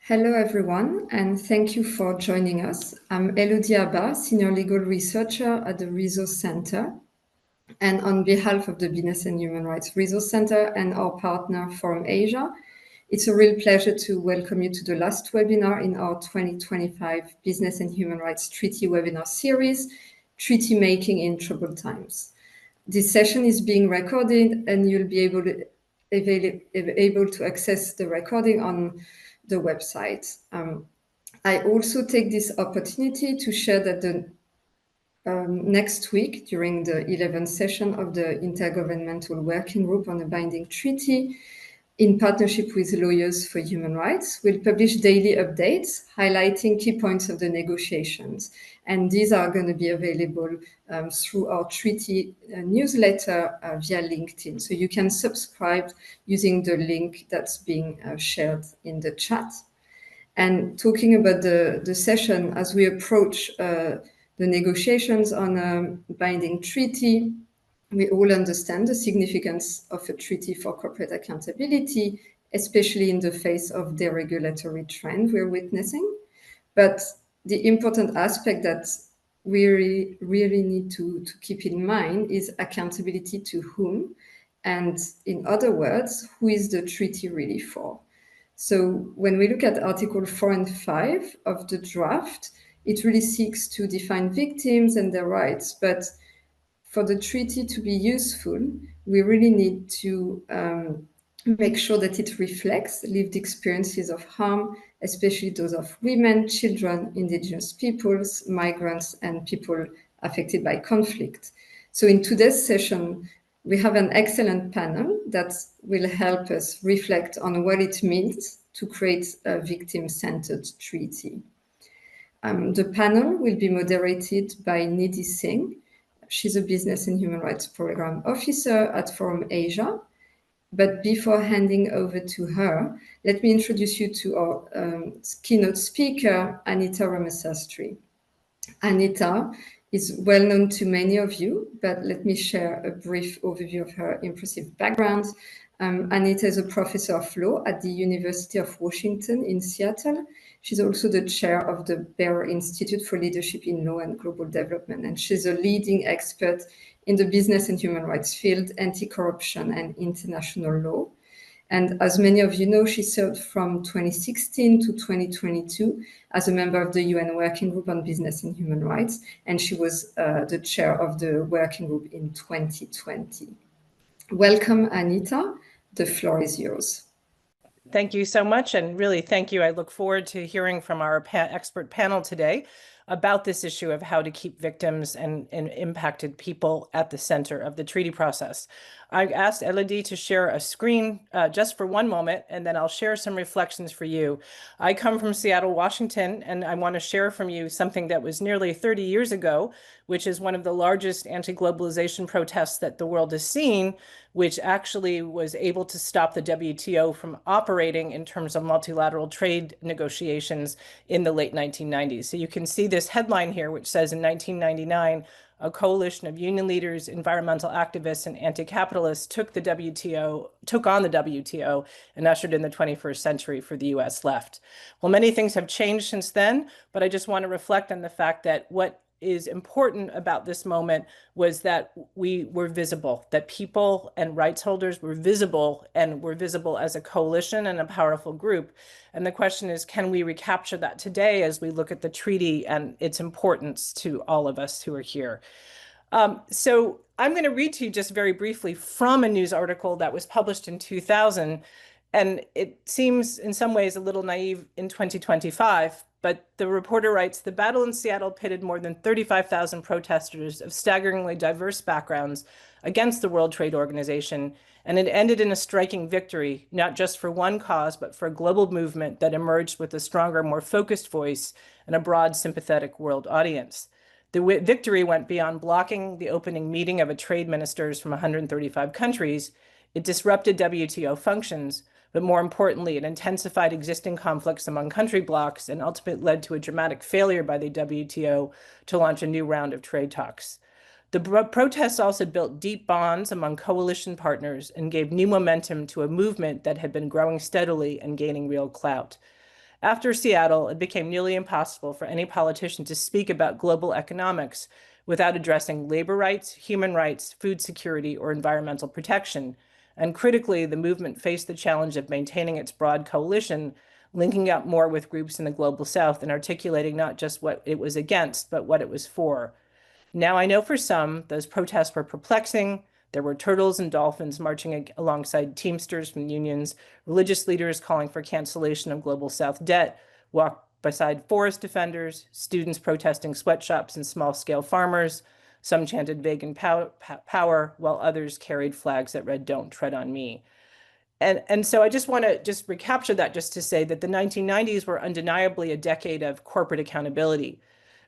Hello, everyone, and thank you for joining us. I'm Elodie Abba, Senior Legal Researcher at the Resource Center. And on behalf of the Business and Human Rights Resource Center and our partner, Forum Asia, it's a real pleasure to welcome you to the last webinar in our 2025 Business and Human Rights Treaty webinar series, Treaty Making in Troubled Times. This session is being recorded, and you'll be able to access the recording on the website. I also take this opportunity to share that the next week, during the 11th session of the Intergovernmental Working Group on a Binding Treaty, in partnership with Lawyers for Human Rights, we'll publish daily updates highlighting key points of the negotiations. And these are going to be available through our treaty newsletter via LinkedIn. So you can subscribe using the link that's being shared in the chat. And talking about the session, as we approach the negotiations on a binding treaty, we all understand the significance of a treaty for corporate accountability, especially in the face of the regulatory trend we're witnessing. But the important aspect that we really need to keep in mind is accountability to whom, and in other words, who is the treaty really for? So when we look at Article 4 and 5 of the draft, it really seeks to define victims and their rights. But for the treaty to be useful, we really need to make sure that it reflects lived experiences of harm, especially those of women, children, indigenous peoples, migrants, and people affected by conflict. So in today's session, we have an excellent panel that will help us reflect on what it means to create a victim-centered treaty. The panel will be moderated by Nidhi Singh. She's a Business and Human Rights Program Officer at Forum Asia. But before handing over to her, let me introduce you to our keynote speaker, Anita Ramasastry. Anita is well known to many of you, but let me share a brief overview of her impressive background. Anita is a professor of law at the University of Washington in Seattle. She's also the chair of the Behr Institute for Leadership in Law and Global Development, and she's a leading expert in the business and human rights field, anti-corruption and international law. And as many of you know, she served from 2016 to 2022 as a member of the UN Working Group on Business and Human Rights, and she was the chair of the working group in 2020. Welcome, Anita. The floor is yours. Thank you so much, and really thank you. I look forward to hearing from our expert panel today about this issue of how to keep victims and impacted people at the center of the treaty process. I asked Elodie to share a screen just for one moment, and then I'll share some reflections for you. I come from Seattle, Washington, and I want to share from you something that was nearly 30 years ago, which is one of the largest anti-globalization protests that the world has seen, which actually was able to stop the WTO from operating in terms of multilateral trade negotiations in the late 1990s. So you can see this headline here, which says in 1999, a coalition of union leaders, environmental activists, and anti-capitalists took on the WTO and ushered in the 21st century for the US left. Well, many things have changed since then, but I just want to reflect on the fact that what is important about this moment was that we were visible, that people and rights holders were visible, and were visible as a coalition and a powerful group. And the question is, can we recapture that today as we look at the treaty and its importance to all of us who are here? So I'm going to read to you just very briefly from a news article that was published in 2000. And it seems in some ways a little naive in 2025, but the reporter writes, the battle in Seattle pitted more than 35,000 protesters of staggeringly diverse backgrounds against the World Trade Organization, and it ended in a striking victory, not just for one cause, but for a global movement that emerged with a stronger, more focused voice and a broad, sympathetic world audience. The victory went beyond blocking the opening meeting of a trade ministers from 135 countries. It disrupted WTO functions, but more importantly, it intensified existing conflicts among country blocs and ultimately led to a dramatic failure by the WTO to launch a new round of trade talks. The protests also built deep bonds among coalition partners and gave new momentum to a movement that had been growing steadily and gaining real clout. After Seattle, it became nearly impossible for any politician to speak about global economics without addressing labor rights, human rights, food security, or environmental protection. And critically, the movement faced the challenge of maintaining its broad coalition, linking up more with groups in the global south and articulating not just what it was against, but what it was for. Now, I know for some, those protests were perplexing. There were turtles and dolphins marching alongside Teamsters from unions, religious leaders calling for cancellation of global South debt, walked beside forest defenders, students protesting sweatshops and small-scale farmers. Some chanted vegan power, while others carried flags that read, "Don't tread on me." And so I just want to just recapture that just to say that the 1990s were undeniably a decade of corporate accountability.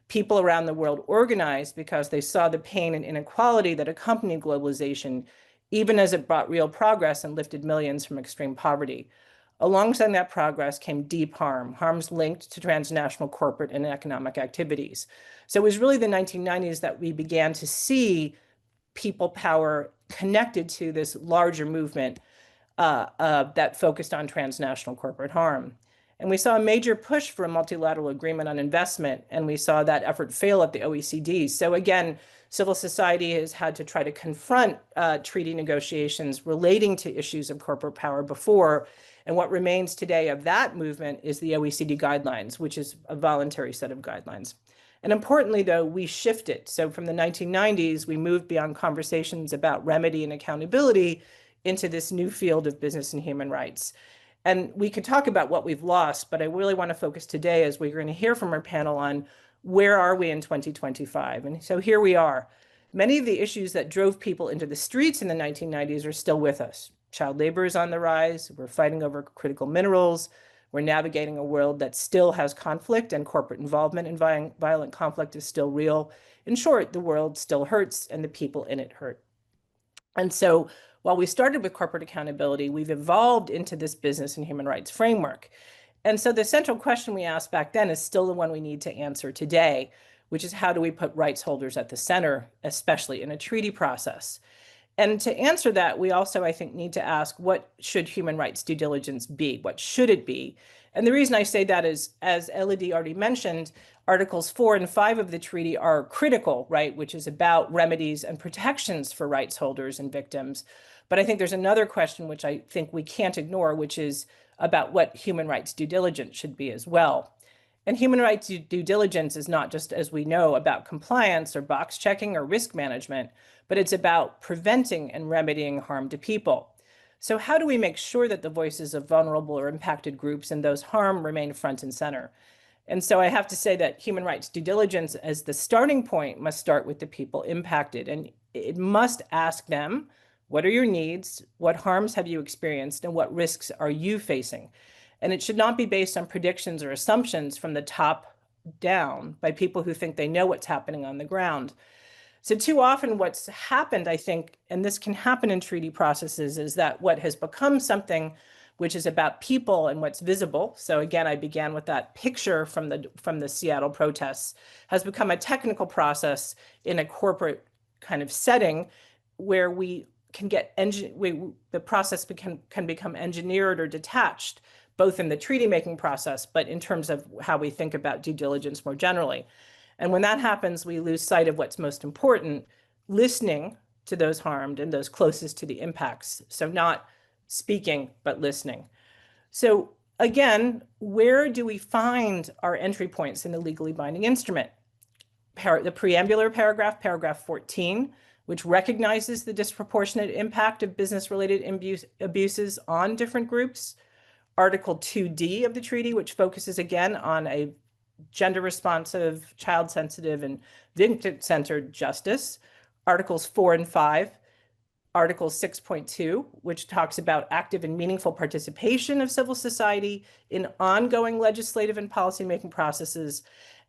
People around the world organized because they saw the pain and inequality that accompanied globalization, even as it brought real progress and lifted millions from extreme poverty. Alongside that progress came deep harms linked to transnational corporate and economic activities. So it was really the 1990s that we began to see people power connected to this larger movement that focused on transnational corporate harm. And we saw a major push for a multilateral agreement on investment, and we saw that effort fail at the OECD. So again, civil society has had to try to confront treaty negotiations relating to issues of corporate power before. And what remains today of that movement is the OECD guidelines, which is a voluntary set of guidelines. And importantly, though, we shifted. So from the 1990s, we moved beyond conversations about remedy and accountability into this new field of business and human rights. And we could talk about what we've lost, but I really want to focus today, as we're going to hear from our panel, on where are we in 2025? And so here we are. Many of the issues that drove people into the streets in the 1990s are still with us. Child labor is on the rise. We're fighting over critical minerals. We're navigating a world that still has conflict, and corporate involvement in violent conflict is still real. In short, the world still hurts and the people in it hurt. And so while we started with corporate accountability, we've evolved into this business and human rights framework. And so the central question we asked back then is still the one we need to answer today, which is how do we put rights holders at the center, especially in a treaty process? And to answer that, we also, I think, need to ask, what should human rights due diligence be? What should it be? And the reason I say that is, as Elodie already mentioned, Articles 4 and 5 of the treaty are critical, right, which is about remedies and protections for rights holders and victims. But I think there's another question which I think we can't ignore, which is about what human rights due diligence should be as well. And human rights due diligence is not just, as we know, about compliance or box checking or risk management, but it's about preventing and remedying harm to people. So how do we make sure that the voices of vulnerable or impacted groups and those harmed remain front and center? And so I have to say that human rights due diligence as the starting point must start with the people impacted, and it must ask them, what are your needs? What harms have you experienced? And what risks are you facing? And it should not be based on predictions or assumptions from the top down by people who think they know what's happening on the ground. So too often what's happened, I think, and this can happen in treaty processes, is that what has become something which is about people and what's visible. So again, I began with that picture from the Seattle protests, has become a technical process in a corporate kind of setting where we can get the process can become engineered or detached, both in the treaty making process, but in terms of how we think about due diligence more generally. And when that happens, we lose sight of what's most important, listening to those harmed and those closest to the impacts. So not speaking, but listening. So again, where do we find our entry points in the legally binding instrument? The preambular paragraph, paragraph 14, which recognizes the disproportionate impact of business-related abuses on different groups. Article 2D of the treaty, which focuses again on a gender-responsive, child-sensitive, and victim-centered justice. Articles 4 and 5. Article 6.2, which talks about active and meaningful participation of civil society in ongoing legislative and policymaking processes.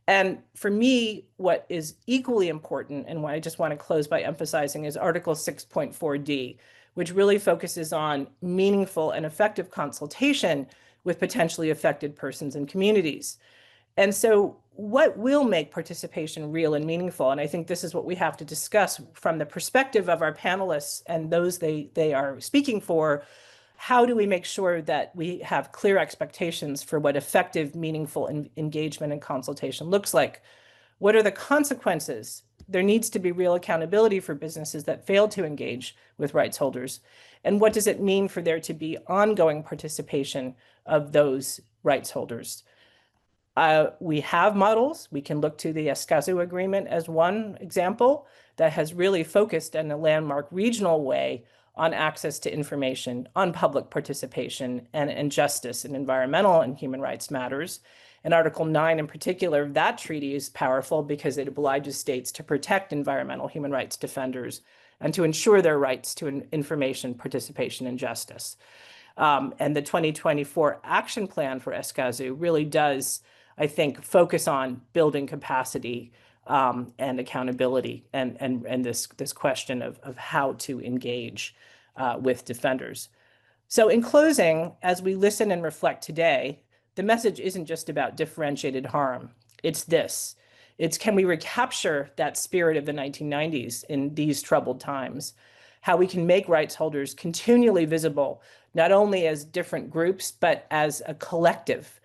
And for me, what is equally important, and what I just want to close by emphasizing, is Article 6.4D, which really focuses on meaningful and effective consultation with potentially affected persons and communities. And so what will make participation real and meaningful? And I think this is what we have to discuss from the perspective of our panelists and those they are speaking for. how do we make sure that we have clear expectations for what effective, meaningful engagement and consultation looks like? What are the consequences? There needs to be real accountability for businesses that fail to engage with rights holders. And what does it mean for there to be ongoing participation of those rights holders? We have models. We can look to the Escazú Agreement as one example that has really focused in a landmark regional way on access to information, on public participation, and justice in environmental and human rights matters. And Article 9 in particular, that treaty is powerful because it obliges states to protect environmental human rights defenders and to ensure their rights to information, participation, and justice. And the 2024 action plan for Escazú really does, I think, focus on building capacity and accountability and this question of how to engage with defenders. So in closing, as we listen and reflect today, the message isn't just about differentiated harm. It's this. It's, can we recapture that spirit of the 1990s in these troubled times? How we can make rights holders continually visible, not only as different groups, but as a collective.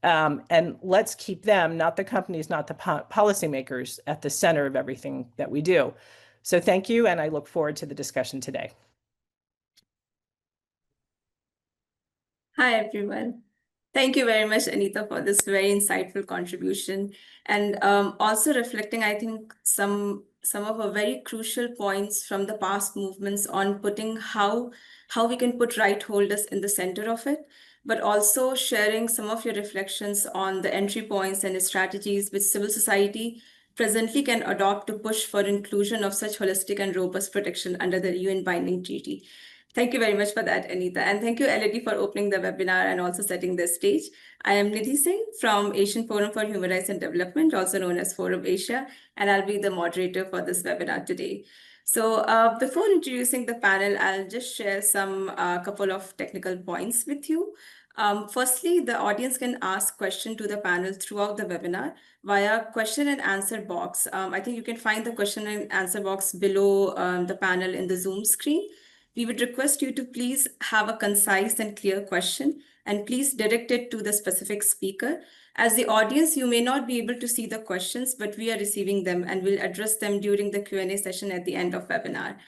And let's keep them, not the companies, not the policymakers, at the center of everything that we do. So thank you, and I look forward to the discussion today. Hi, everyone. Thank you very much, Anita, for this very insightful contribution. And also reflecting, I think, some of our very crucial points from the past movements on putting how we can put right holders in the center of it, but also sharing some of your reflections on the entry points and the strategies which civil society presently can adopt to push for inclusion of such holistic and robust protection under the UN binding treaty. Thank you very much for that, Anita. And thank you, Elodie, for opening the webinar and also setting the stage. I am Nidhi Singh from Asian Forum for Human Rights and Development, also known as Forum Asia, and I'll be the moderator for this webinar today. So before introducing the panel, I'll just share some couple of technical points with you. Firstly, the audience can ask questions to the panel throughout the webinar via question and answer box. I think you can find the question and answer box below the panel in the Zoom screen. We would request you to please have a concise and clear question and please direct it to the specific speaker. As the audience, you may not be able to see the questions, but we are receiving them and will address them during the Q&A session at the end of webinar.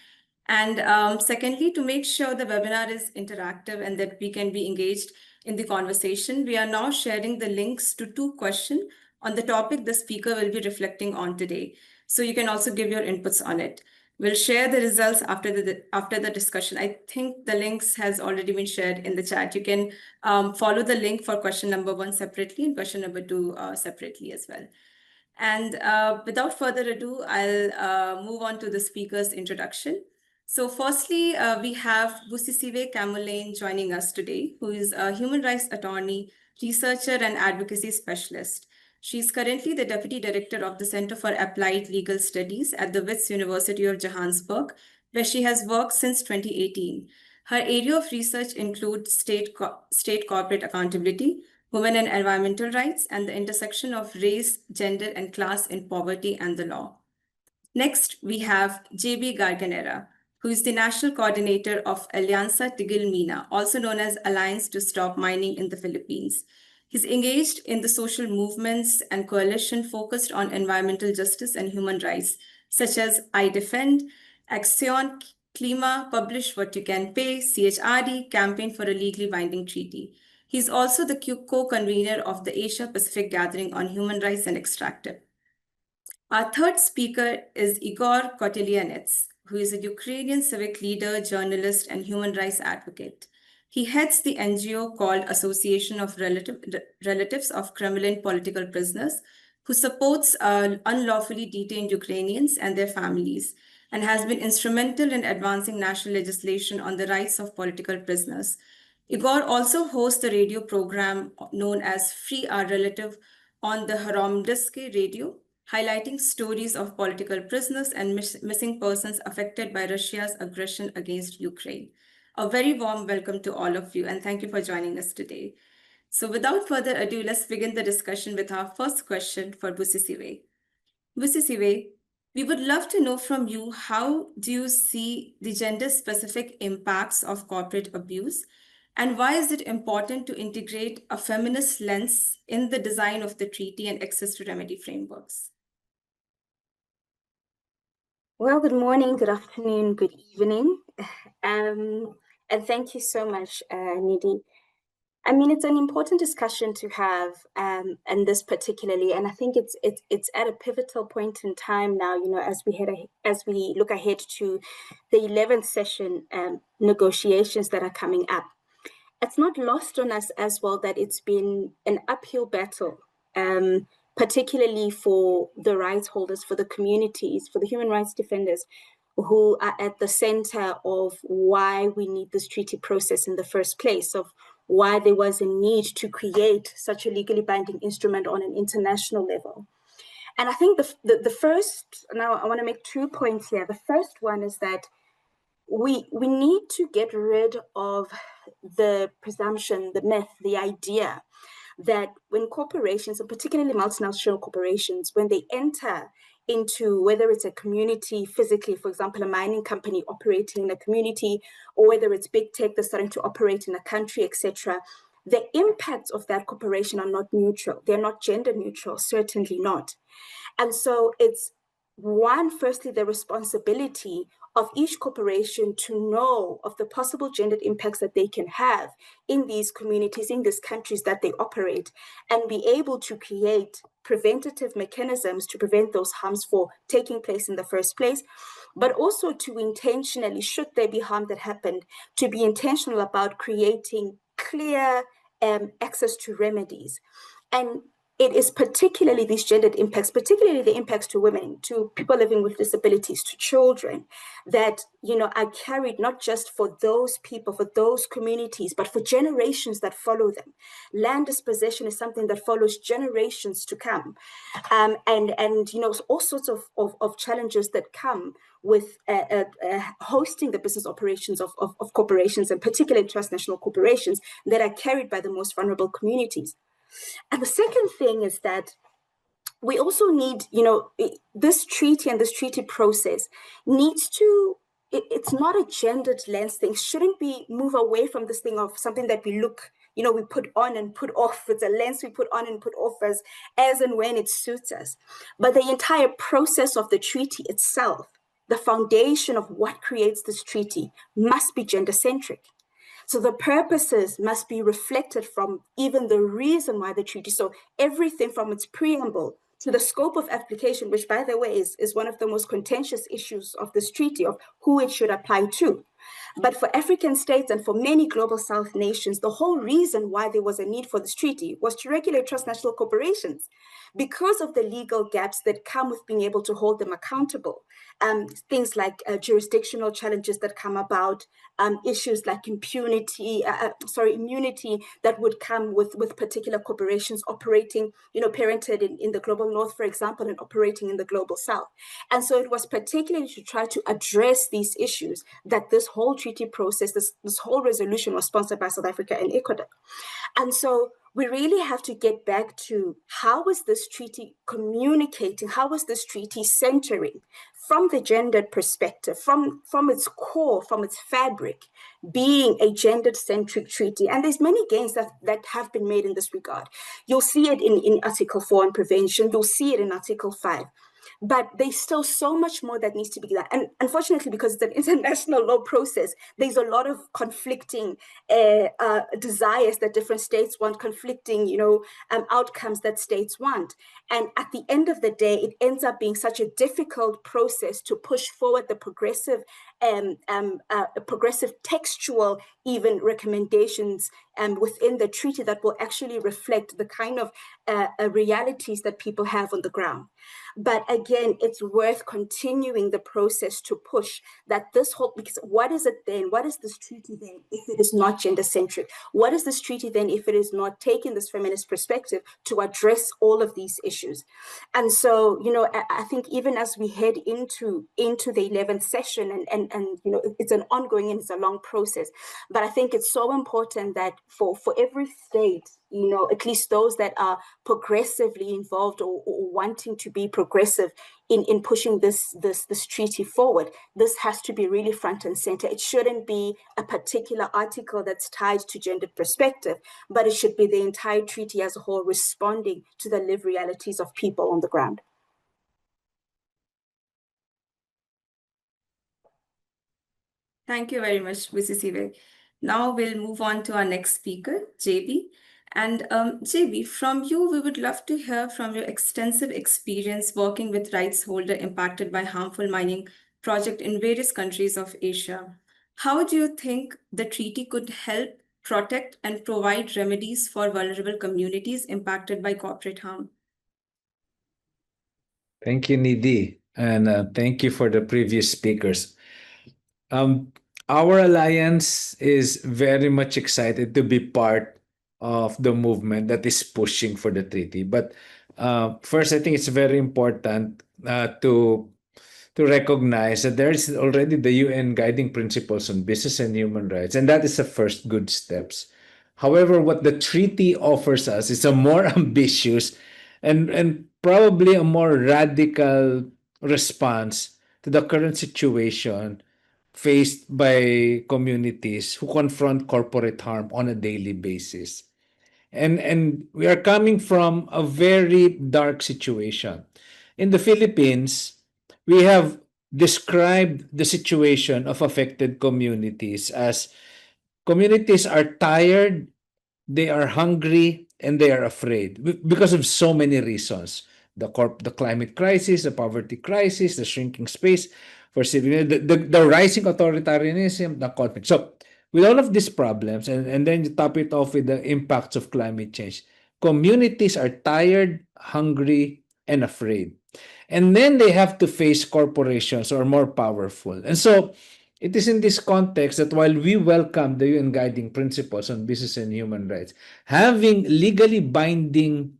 And secondly, to make sure the webinar is interactive and that we can be engaged in the conversation, we are now sharing the links to 2 questions on the topic the speaker will be reflecting on today. So you can also give your inputs on it. We'll share the results after the discussion. I think the links has already been shared in the chat. You can follow the link for question number 1 separately and question number 2 separately as well. And without further ado, I'll move on to the speaker's introduction. So firstly, we have Busisiwe Kamulain joining us today, who is a human rights attorney, researcher, and advocacy specialist. She is currently the Deputy Director of the Center for Applied Legal Studies at the Wits University of Johannesburg, where she has worked since 2018. Her area of research includes state corporate accountability, women and environmental rights, and the intersection of race, gender, and class in poverty and the law. Next, we have JB Garganera, who is the National Coordinator of Alianza Tigil Mina, also known as Alliance to Stop Mining in the Philippines. He's engaged in the social movements and coalition focused on environmental justice and human rights, such as I Defend, Action Klima, Publish What You Can Pay, CHRD, Campaign for a Legally Binding Treaty. He's also the co-convener of the Asia-Pacific Gathering on Human Rights and Extractive. Our third speaker is Igor Kotelyanets, who is a Ukrainian civic leader, journalist, and human rights advocate. He heads the NGO called Association of Relatives of Kremlin Political Prisoners, who supports unlawfully detained Ukrainians and their families, and has been instrumental in advancing national legislation on the rights of political prisoners. Igor also hosts the radio program known as Free Our Relative on the Haromdiske Radio, highlighting stories of political prisoners and missing persons affected by Russia's aggression against Ukraine. A very warm welcome to all of you, and thank you for joining us today. So without further ado, let's begin the discussion with our first question for Busisiwe. Busisiwe, we would love to know from you, how do you see the gender-specific impacts of corporate abuse? And why is it important to integrate a feminist lens in the design of the treaty and access to remedy frameworks? Well, good morning, good afternoon, good evening. And thank you so much, Nidhi. I mean, it's an important discussion to have, and this particularly, and I think it's at a pivotal point in time now. You know, as we look ahead to the 11th session negotiations that are coming up. It's not lost on us as well that it's been an uphill battle, particularly for the rights holders, for the communities, for the human rights defenders who are at the center of why we need this treaty process in the first place, of why there was a need to create such a legally binding instrument on an international level. And I think the first, now I want to make 2 points here. The first one is that we need to get rid of the presumption, the myth, the idea that when corporations, and particularly multinational corporations, when they enter into whether it's a community physically, for example, a mining company operating in a community, or whether it's big tech that's starting to operate in a country, etc., the impacts of that corporation are not neutral. They're not gender neutral, certainly not. And so it's firstly, the responsibility of each corporation to know of the possible gendered impacts that they can have in these communities, in these countries that they operate, and be able to create preventative mechanisms to prevent those harms from taking place in the first place, but also to intentionally, should there be harm that happened, to be intentional about creating clear access to remedies. And it is particularly these gendered impacts, particularly the impacts to women, to people living with disabilities, to children, that, you know, are carried not just for those people, for those communities, but for generations that follow them. Land dispossession is something that follows generations to come. And you know, all sorts of challenges that come with hosting the business operations of corporations, and particularly transnational corporations that are carried by the most vulnerable communities. And the second thing is that we also need, you know, this treaty and this treaty process needs to, it's not a gendered lens thing. It shouldn't be move away from this thing of something that we look, you know, we put on and put off. It's a lens we put on and put off as and when it suits us. But the entire process of the treaty itself, the foundation of what creates this treaty, must be gender-centric. So the purposes must be reflected from even the reason why the treaty. So everything from its preamble to the scope of application, which, by the way, is one of the most contentious issues of this treaty, of who it should apply to. But for African states and for many global South nations, the whole reason why there was a need for this treaty was to regulate transnational corporations because of the legal gaps that come with being able to hold them accountable. Things like jurisdictional challenges that come about, issues like immunity that would come with particular corporations operating, you know, parented in the global North, for example, and operating in the global South. And so it was particularly to try to address these issues that this whole treaty process, this whole resolution was sponsored by South Africa and Ecuador. And so we really have to get back to how is this treaty communicating? How is this treaty centering from the gendered perspective, from its core, from its fabric, being a gendered-centric treaty? And there's many gains that have been made in this regard. You'll see it in Article 4 on prevention. You'll see it in Article 5. But there's still so much more that needs to be done. And unfortunately, because it's an international law process, there's a lot of conflicting desires that different states want, conflicting, you know, outcomes that states want. And at the end of the day, it ends up being such a difficult process to push forward the progressive textual even recommendations within the treaty that will actually reflect the kind of realities that people have on the ground. But again, it's worth continuing the process to push that this whole, because what is it then? What is this treaty then if it is not gender-centric? What is this treaty then if it is not taking this feminist perspective to address all of these issues? And so, you know, I think even as we head into the 11th session, and you know, it's an ongoing and it's a long process, but I think it's so important that for every state, you know, at least those that are progressively involved or wanting to be progressive in pushing this treaty forward, this has to be really front and center. It shouldn't be a particular article that's tied to gendered perspective, but it should be the entire treaty as a whole responding to the lived realities of people on the ground. Thank you very much, Visisive. Now we'll move on to our next speaker, JB. And JB, from you, we would love to hear from your extensive experience working with rights holders impacted by harmful mining projects in various countries of Asia. How do you think the treaty could help protect and provide remedies for vulnerable communities impacted by corporate harm? Thank you, Nidhi, and thank you for the previous speakers. Our alliance is very much excited to be part of the movement that is pushing for the treaty. But first, I think it's very important to recognize that there is already the UN guiding principles on business and human rights, and that is the first good steps. However, what the treaty offers us is a more ambitious and probably a more radical response to the current situation faced by communities who confront corporate harm on a daily basis. And we are coming from a very dark situation. In the Philippines, we have described the situation of affected communities as communities are tired, they are hungry, and they are afraid because of so many reasons. The climate crisis, the poverty crisis, the shrinking space for civilians, the rising authoritarianism, the conflict. So with all of these problems, and then you top it off with the impacts of climate change, communities are tired, hungry, and afraid. And then they have to face corporations who are more powerful. And so it is in this context that while we welcome the UN guiding principles on business and human rights, having a legally binding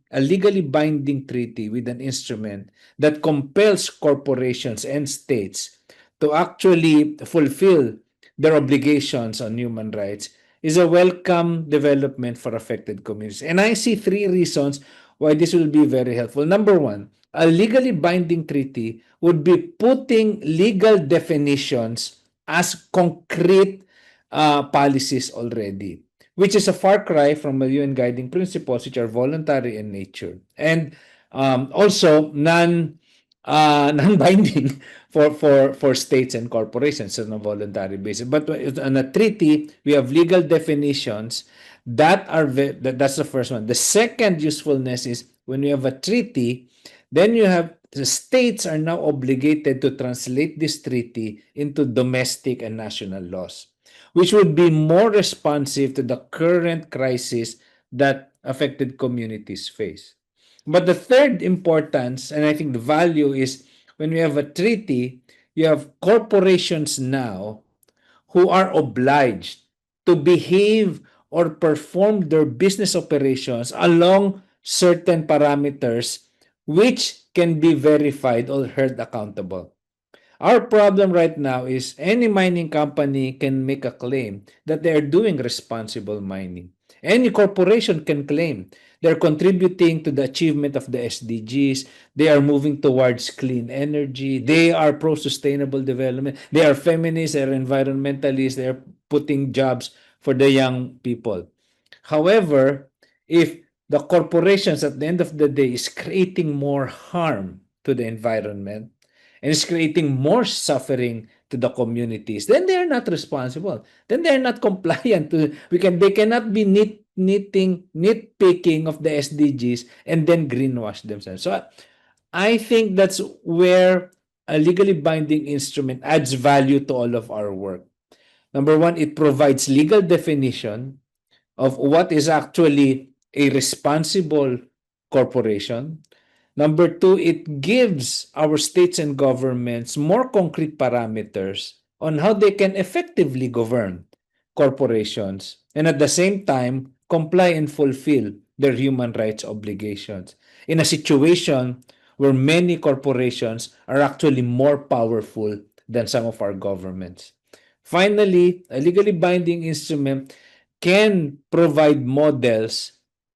treaty with an instrument that compels corporations and states to actually fulfill their obligations on human rights is a welcome development for affected communities. And I see three reasons why this will be very helpful. Number one, a legally binding treaty would be putting legal definitions as concrete policies already, which is a far cry from the UN guiding principles, which are voluntary in nature, and also non-binding for states and corporations on a voluntary basis. But on a treaty, we have legal definitions that's the first one. The second usefulness is when you have a treaty, then you have the states are now obligated to translate this treaty into domestic and national laws, which would be more responsive to the current crisis that affected communities face. But the third importance, and I think the value, is when we have a treaty, you have corporations now who are obliged to behave or perform their business operations along certain parameters which can be verified or held accountable. Our problem right now is any mining company can make a claim that they are doing responsible mining. Any corporation can claim they're contributing to the achievement of the SDGs. They are moving towards clean energy. They are pro-sustainable development. They are feminists, they are environmentalists. They are putting jobs for the young people. However, if the corporations at the end of the day is creating more harm to the environment, and is creating more suffering to the communities, then they are not responsible. Then they are not compliant to they cannot be nitpicking of the SDGs and then greenwash themselves. So I think that's where a legally binding instrument adds value to all of our work. Number one, it provides legal definition of what is actually a responsible corporation. Number two, it gives our states and governments more concrete parameters on how they can effectively govern corporations and at the same time comply and fulfill their human rights obligations in a situation where many corporations are actually more powerful than some of our governments. Finally, a legally binding instrument can provide models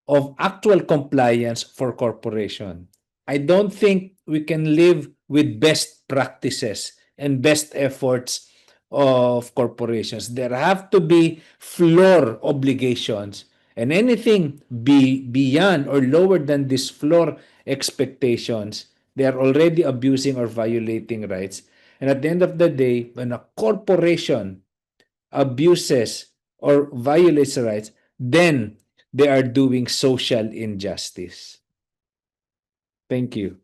of actual compliance for corporation. I don't think we can live with best practices and best efforts of corporations. There have to be floor obligations, and anything beyond or lower than these floor expectations, they are already abusing or violating rights. And at the end of the day, when a corporation abuses or violates rights, then they are doing social injustice. Thank you.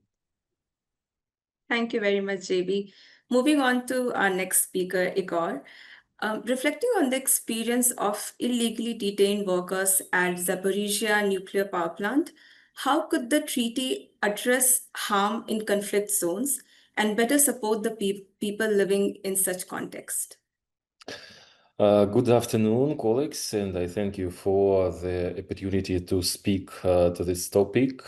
Thank you very much, JB. Moving on to our next speaker, Igor. Reflecting on the experience of illegally detained workers at Zaporizhia nuclear power plant, how could the treaty address harm in conflict zones and better support the people living in such context? Good afternoon, colleagues, and I thank you for the opportunity to speak to this topic.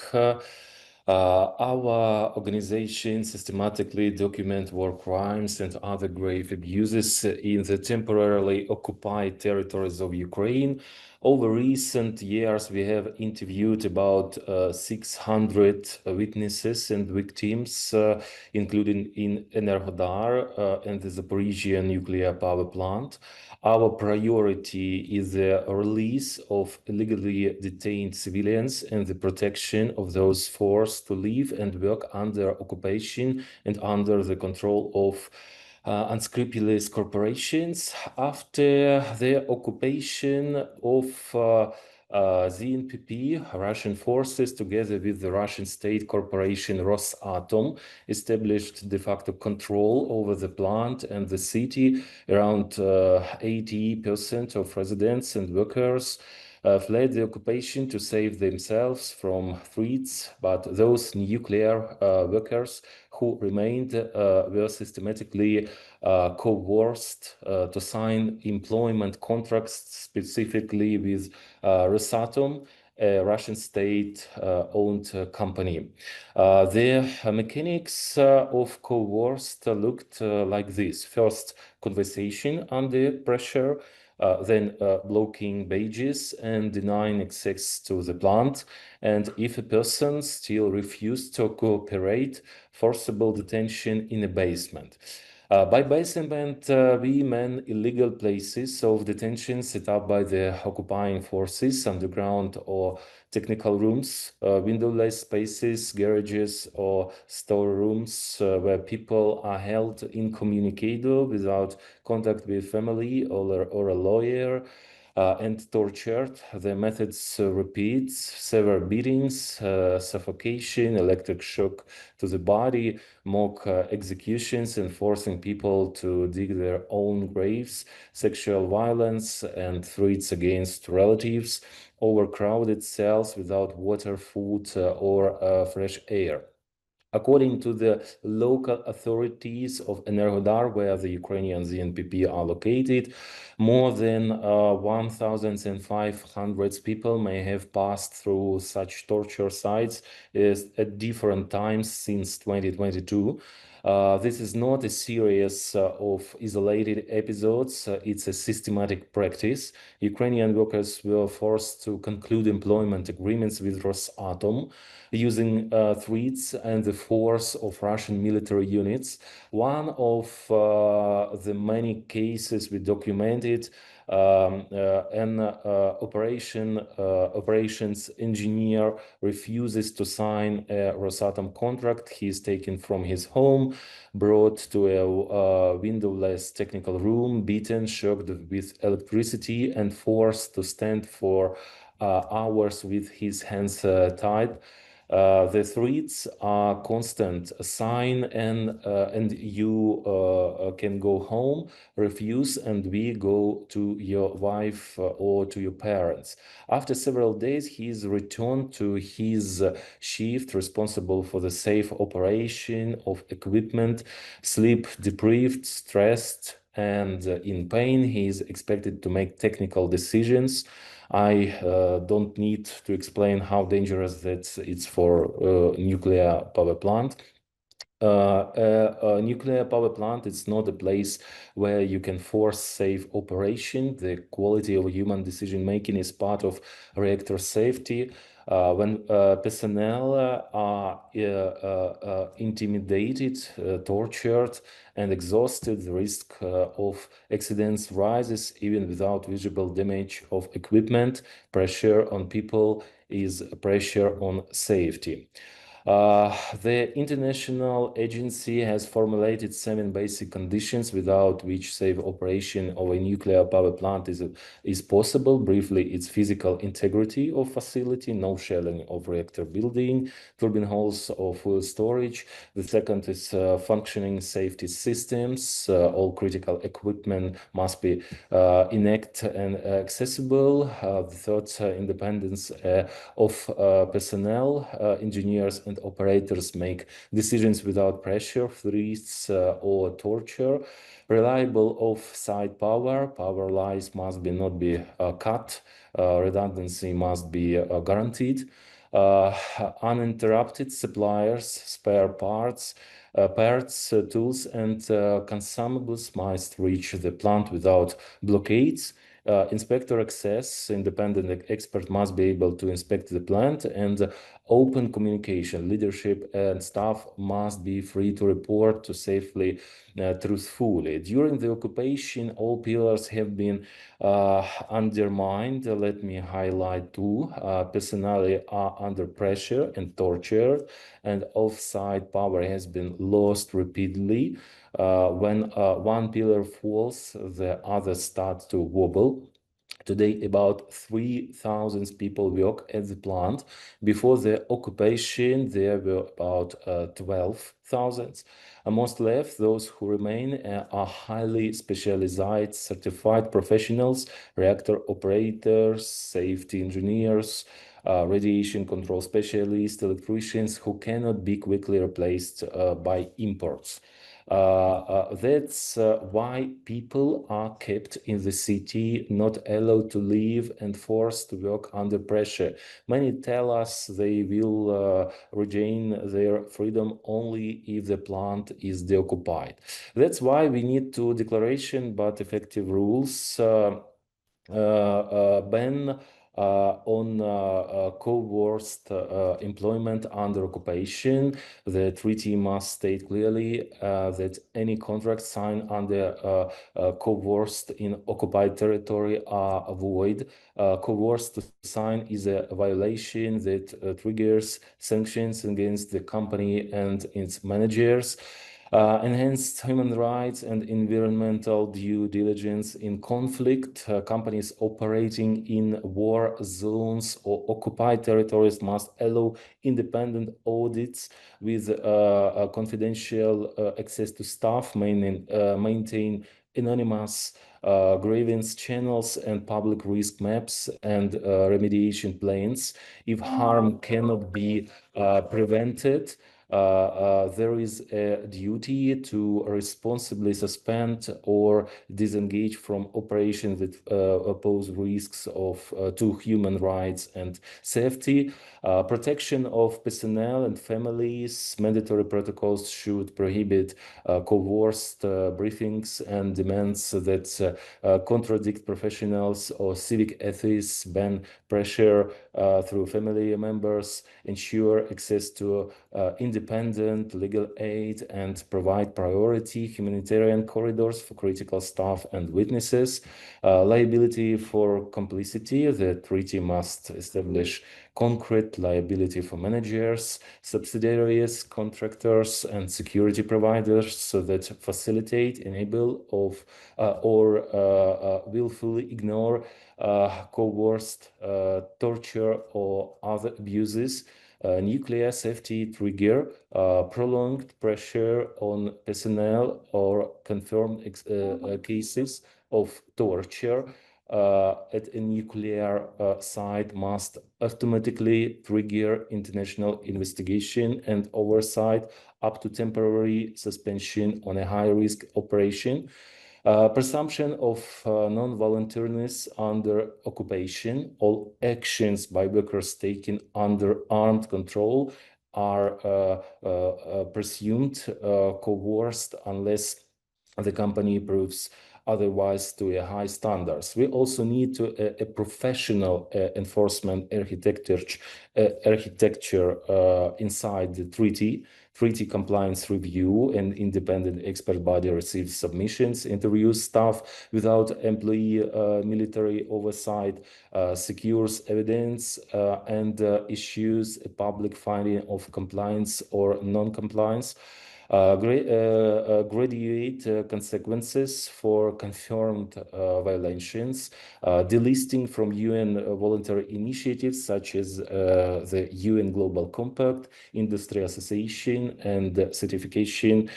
Our organization systematically document war crimes and other grave abuses in the temporarily occupied territories of Ukraine. Over recent years, we have interviewed about 600 witnesses and victims, including in Enerhodar and the Zaporizhia nuclear power plant. Our priority is the release of illegally detained civilians and the protection of those forced to live and work under occupation and under the control of unscrupulous corporations. After the occupation of ZNPP, Russian forces, together with the Russian state corporation Rosatom, established de facto control over the plant and the city. Around 80% of residents and workers fled the occupation to save themselves from threats, but those nuclear workers who remained were systematically coerced to sign employment contracts specifically with Rosatom, a Russian state-owned company. The mechanics of coerced looked like this. First, conversation under pressure, then blocking badges and denying access to the plant. And if a person still refused to cooperate, forcible detention in a basement. By basement, we mean illegal places of detention set up by the occupying forces, underground or technical rooms, windowless spaces, garages, or storerooms where people are held incommunicado without contact with family or a lawyer. And tortured. The methods repeat severe beatings, suffocation, electric shock to the body, mock executions, and forcing people to dig their own graves, sexual violence, and threats against relatives, overcrowded cells without water, food, or fresh air. According to the local authorities of Enerhodar, where the Ukrainian ZNPP are located, more than 1,500 people may have passed through such torture sites at different times since 2022. This is not a series of isolated episodes. It's a systematic practice. Ukrainian workers were forced to conclude employment agreements with Rosatom using threats and the force of Russian military units. One of the many cases we documented, an operations engineer refuses to sign a Rosatom contract. He is taken from his home, brought to a windowless technical room, beaten, shocked with electricity, and forced to stand for hours with his hands tied. The threats are constant. Sign and you can go home. Refuse and we go to your wife or to your parents. After several days, he is returned to his shift, responsible for the safe operation of equipment, sleep deprived, stressed, and in pain. He is expected to make technical decisions. I don't need to explain how dangerous that it's for nuclear power plant. A nuclear power plant, it's not a place where you can force safe operation. The quality of human decision making is part of reactor safety. When personnel are intimidated, tortured, and exhausted, the risk of accidents rises even without visible damage of equipment. Pressure on people is pressure on safety. The International Agency has formulated 7 basic conditions without which safe operation of a nuclear power plant is possible. Briefly, it's physical integrity of facility, no shelling of reactor building, turbine halls or fuel storage. The second is functioning safety systems. All critical equipment must be intact and accessible. The third, independence of personnel, engineers and operators make decisions without pressure, threats or torture. Reliable off-site power. Power lines must not be cut. Redundancy must be guaranteed. Uninterrupted suppliers, spare parts, tools, and consumables must reach the plant without blockades. Inspector access, independent expert must be able to inspect the plant, and open communication. Leadership and staff must be free to report to safely, truthfully. During the occupation, all pillars have been undermined. Let me highlight 2. Personnel are under pressure and tortured, and off-site power has been lost repeatedly. When one pillar falls, the other starts to wobble. Today, about 3,000 people work at the plant. Before the occupation, there were about 12,000. Most left, those who remain are highly specialized, certified professionals, reactor operators, safety engineers, radiation control specialists, electricians who cannot be quickly replaced by imports. That's why people are kept in the city, not allowed to leave and forced to work under pressure. Many tell us they will regain their freedom only if the plant is deoccupied. That's why we need two declaration but effective rules. Ban on coerced employment under occupation. The treaty must state clearly that any contract signed under coerced in occupied territory are void. Coerced to sign is a violation that triggers sanctions against the company and its managers. Enhanced human rights and environmental due diligence in conflict. Companies operating in war zones or occupied territories must allow independent audits with confidential access to staff, maintain anonymous grievance channels and public risk maps and remediation plans. If harm cannot be prevented, there is a duty to responsibly suspend or disengage from operations that pose risks to human rights and safety. Protection of personnel and families. Mandatory protocols should prohibit coerced briefings and demands that contradict professionals or civic ethics. Ban pressure through family members. Ensure access to independent legal aid and provide priority humanitarian corridors for critical staff and witnesses. Liability for complicity. The treaty must establish concrete liability for managers, subsidiaries, contractors, and security providers so that facilitate, enable, or willfully ignore coerced torture or other abuses. Nuclear safety trigger, prolonged pressure on personnel or confirmed cases of torture at a nuclear site must automatically trigger international investigation and oversight up to temporary suspension on a high-risk operation. Presumption of non-voluntariness under occupation. All actions by workers taken under armed control are presumed coerced unless the company proves otherwise to a high standards. We also need to a professional enforcement architecture inside the treaty compliance review, and independent expert body receives submissions, interviews staff without employee military oversight, secures evidence, and issues a public finding of compliance or non-compliance. Graduate consequences for confirmed violations, delisting from UN voluntary initiatives such as the UN Global Compact, Industry Association, and certification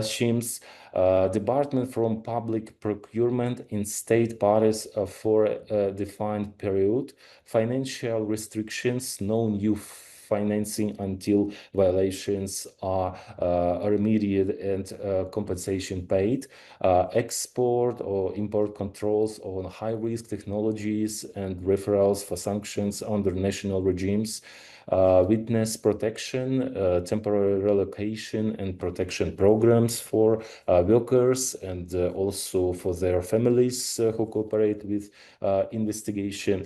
schemes, debarment from public procurement in state parties for a defined period, financial restrictions, no new financing until violations are remediated and compensation paid, export or import controls on high-risk technologies and referrals for sanctions under national regimes, witness protection, temporary relocation and protection programs for workers and also for their families who cooperate with investigation.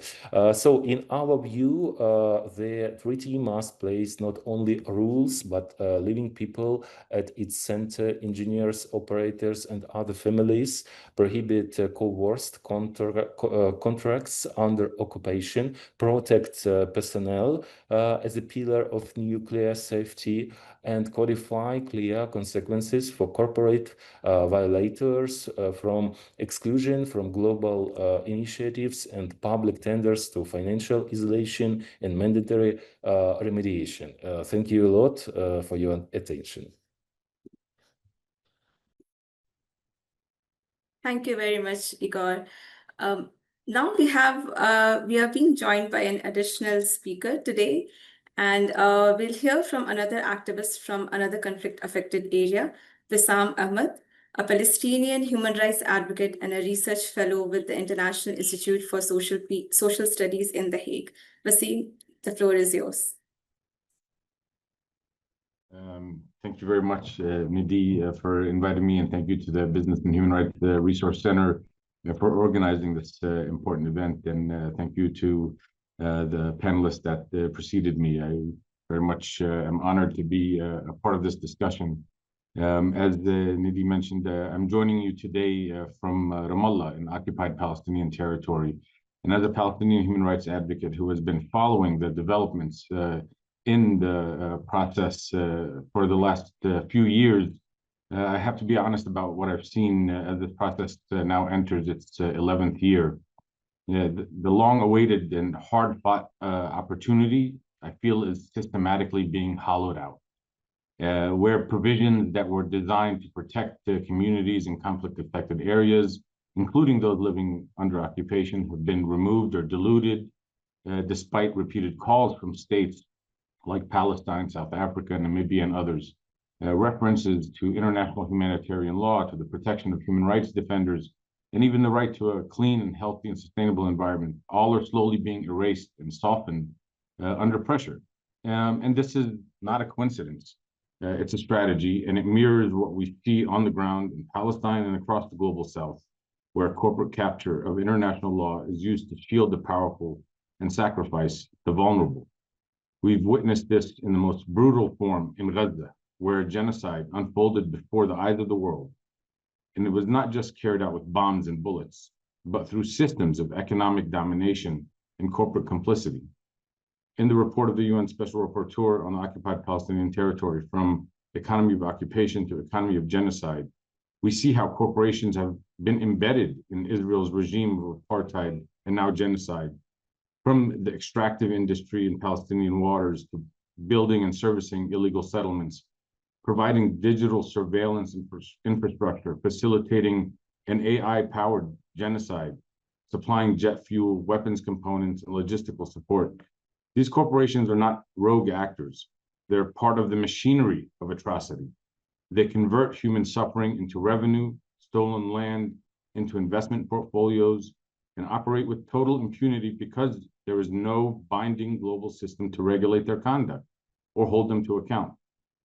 So in our view, the treaty must place not only rules, but living people at its center, engineers, operators, and other families, prohibit coerced contracts under occupation, protect personnel as a pillar of nuclear safety, and codify clear consequences for corporate violators, from exclusion from global initiatives and public tenders to financial isolation and mandatory remediation. Thank you a lot for your attention. Thank you very much, Igor. Now we are being joined by an additional speaker today, and we'll hear from another activist from another conflict-affected area, Wissam Ahmed, a Palestinian human rights advocate and a research fellow with the International Institute for Social Studies in The Hague. Wissam, the floor is yours. Thank you very much, Nidhi, for inviting me, and thank you to the Business and Human Rights Resource Center for organizing this important event, and thank you to the panelists that preceded me. I very much am honored to be a part of this discussion. As Nidhi mentioned, I'm joining you today from Ramallah in occupied Palestinian territory. And as a Palestinian human rights advocate who has been following the developments in the process for the last few years, I have to be honest about what I've seen as this process now enters its 11th year. The long-awaited and hard-fought opportunity, I feel, is systematically being hollowed out, where provisions that were designed to protect communities in conflict-affected areas, including those living under occupation, have been removed or diluted, despite repeated calls from states like Palestine, South Africa, Namibia, and others. References to international humanitarian law, to the protection of human rights defenders, and even the right to a clean and healthy and sustainable environment, all are slowly being erased and softened under pressure. And this is not a coincidence. It's a strategy, and it mirrors what we see on the ground in Palestine and across the global South, where corporate capture of international law is used to shield the powerful and sacrifice the vulnerable. We've witnessed this in the most brutal form in Gaza, where genocide unfolded before the eyes of the world. And it was not just carried out with bombs and bullets, but through systems of economic domination and corporate complicity. In the report of the UN Special Rapporteur on the occupied Palestinian territory, From Economy of Occupation to Economy of Genocide, we see how corporations have been embedded in Israel's regime of apartheid and now genocide, from the extractive industry in Palestinian waters to building and servicing illegal settlements, providing digital surveillance infrastructure, facilitating an AI-powered genocide, supplying jet fuel, weapons components, and logistical support. These corporations are not rogue actors. They're part of the machinery of atrocity. They convert human suffering into revenue, stolen land into investment portfolios, and operate with total impunity because there is no binding global system to regulate their conduct or hold them to account.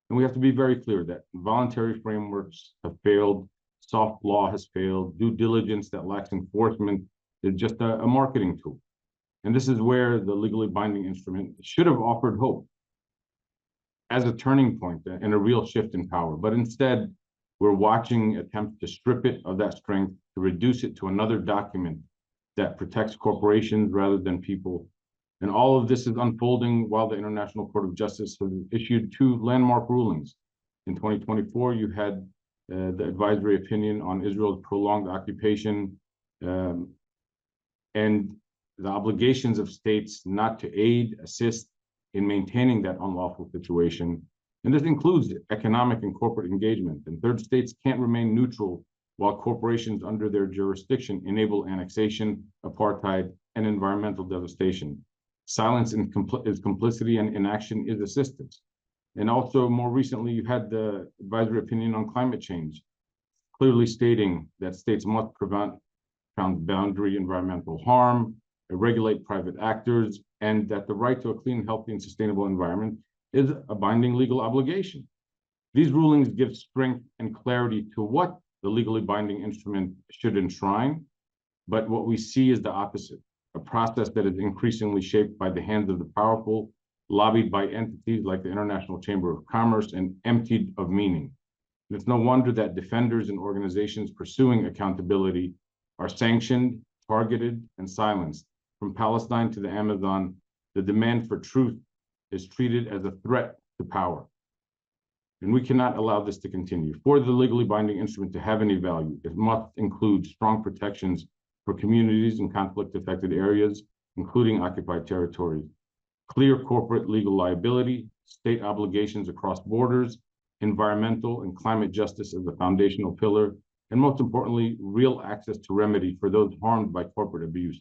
And we have to be very clear that voluntary frameworks have failed, soft law has failed, due diligence that lacks enforcement is just a marketing tool. And this is where the legally binding instrument should have offered hope as a turning point and a real shift in power. But instead, we're watching attempts to strip it of that strength, to reduce it to another document that protects corporations rather than people. And all of this is unfolding while the International Court of Justice has issued 2 landmark rulings. In 2024, you had the advisory opinion on Israel's prolonged occupation and the obligations of states not to aid, assist in maintaining that unlawful situation. And this includes economic and corporate engagement. And third states can't remain neutral while corporations under their jurisdiction enable annexation, apartheid, and environmental devastation. Silence is complicity, and inaction is assistance. And also, more recently, you had the advisory opinion on climate change, clearly stating that states must prevent transboundary environmental harm, regulate private actors, and that the right to a clean, healthy, and sustainable environment is a binding legal obligation. These rulings give strength and clarity to what the legally binding instrument should enshrine, but what we see is the opposite, a process that is increasingly shaped by the hands of the powerful, lobbied by entities like the International Chamber of Commerce, and emptied of meaning. And it's no wonder that defenders and organizations pursuing accountability are sanctioned, targeted, and silenced. From Palestine to the Amazon, the demand for truth is treated as a threat to power. And we cannot allow this to continue. For the legally binding instrument to have any value, it must include strong protections for communities in conflict-affected areas, including occupied territories, clear corporate legal liability, state obligations across borders, environmental and climate justice as a foundational pillar, and most importantly, real access to remedy for those harmed by corporate abuse.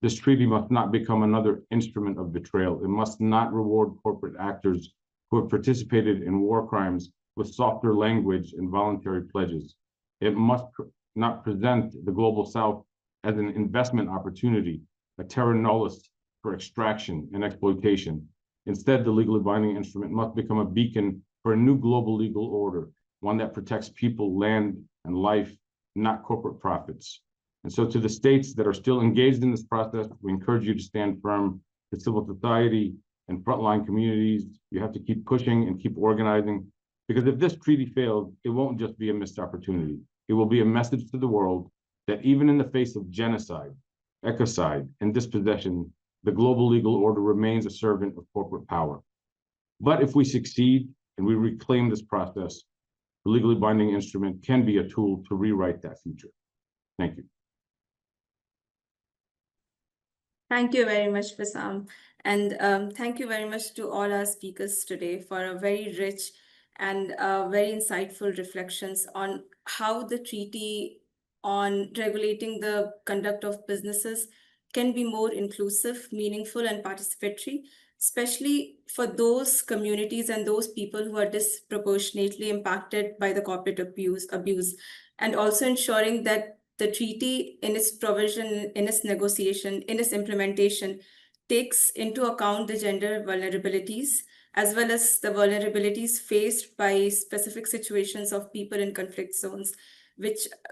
This treaty must not become another instrument of betrayal. It must not reward corporate actors who have participated in war crimes with softer language and voluntary pledges. It must not present the Global South as an investment opportunity, a terra nullius for extraction and exploitation. Instead, the legally binding instrument must become a beacon for a new global legal order, one that protects people, land, and life, not corporate profits. And so to the states that are still engaged in this process, we encourage you to stand firm. To civil society and frontline communities, you have to keep pushing and keep organizing, because if this treaty fails, it won't just be a missed opportunity. It will be a message to the world that even in the face of genocide, ecocide, and dispossession, the global legal order remains a servant of corporate power. But if we succeed and we reclaim this process, the legally binding instrument can be a tool to rewrite that future. Thank you. Thank you very much, Wissam. And thank you very much to all our speakers today for a very rich and very insightful reflections on how the treaty on regulating the conduct of businesses can be more inclusive, meaningful, and participatory, especially for those communities and those people who are disproportionately impacted by the corporate abuse, and also ensuring that the treaty in its provision, in its negotiation, in its implementation, takes into account the gender vulnerabilities, as well as the vulnerabilities faced by specific situations of people in conflict zones,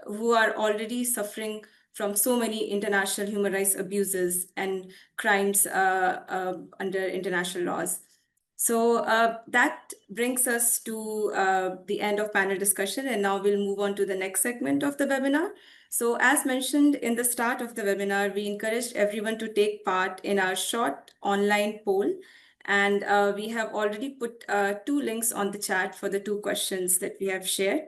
who are already suffering from so many international human rights abuses and crimes under international laws. So that brings us to the end of panel discussion, and now we'll move on to the next segment of the webinar. So as mentioned in the start of the webinar, we encouraged everyone to take part in our short online poll, and we have already put 2 links on the chat for the 2 questions that we have shared.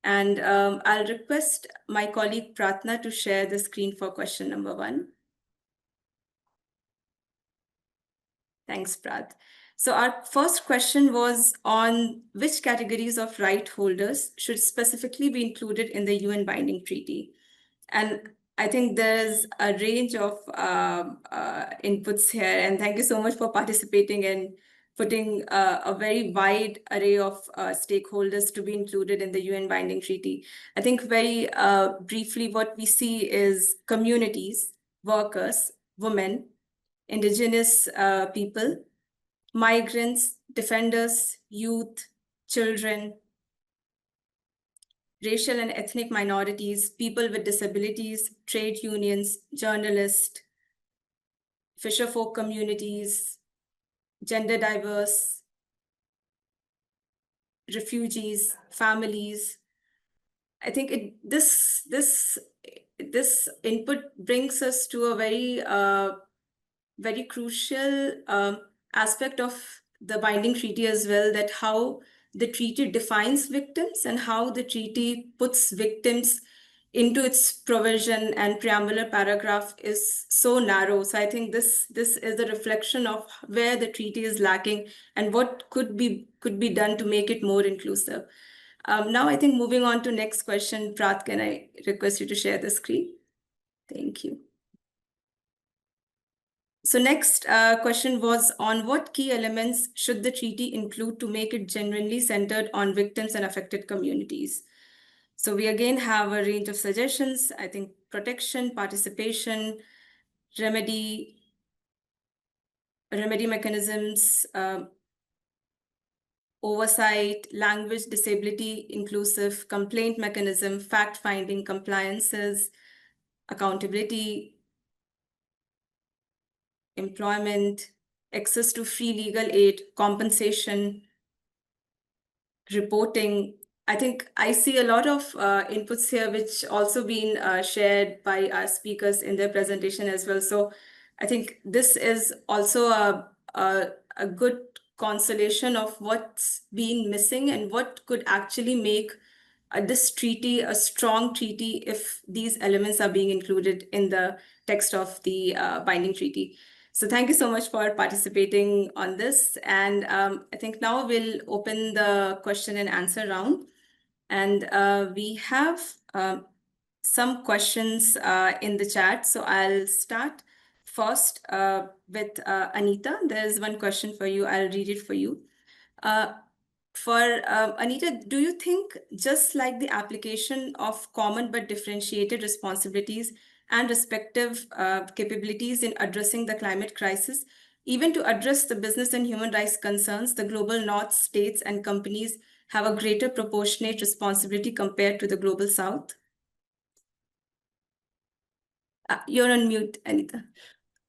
And I'll request my colleague Pratna to share the screen for question number 1. Thanks, Prat. So our first question was on which categories of right holders should specifically be included in the UN binding treaty. And I think there's a range of inputs here, and thank you so much for participating and putting a very wide array of stakeholders to be included in the UN binding treaty. I think very briefly what we see is communities, workers, women, indigenous people, migrants, defenders, youth, children, racial and ethnic minorities, people with disabilities, trade unions, journalists, fisherfolk communities, gender diverse, refugees, families. I think this input brings us to a very crucial aspect of the binding treaty as well, that how the treaty defines victims and how the treaty puts victims into its provision and preambular paragraph is so narrow. So I think this is a reflection of where the treaty is lacking and what could be done to make it more inclusive. Now I think moving on to next question, Prat, can I request you to share the screen? Thank you. So next question was on what key elements should the treaty include to make it genuinely centered on victims and affected communities? So we again have a range of suggestions. I think protection, participation, remedy mechanisms, oversight, language, disability, inclusive, complaint mechanism, fact-finding, compliances, accountability, employment, access to free legal aid, compensation, reporting. I think I see a lot of inputs here, which also been shared by our speakers in their presentation as well. So I think this is also a good consolation of what's been missing and what could actually make this treaty a strong treaty if these elements are being included in the text of the binding treaty. So thank you so much for participating on this. And I think now we'll open the question and answer round. And we have some questions in the chat. So I'll start first with Anita. There's one question for you. I'll read it for you. For Anita, do you think just like the application of common but differentiated responsibilities and respective capabilities in addressing the climate crisis, even to address the business and human rights concerns, the global north states and companies have a greater proportionate responsibility compared to the global south? You're on mute, Anita.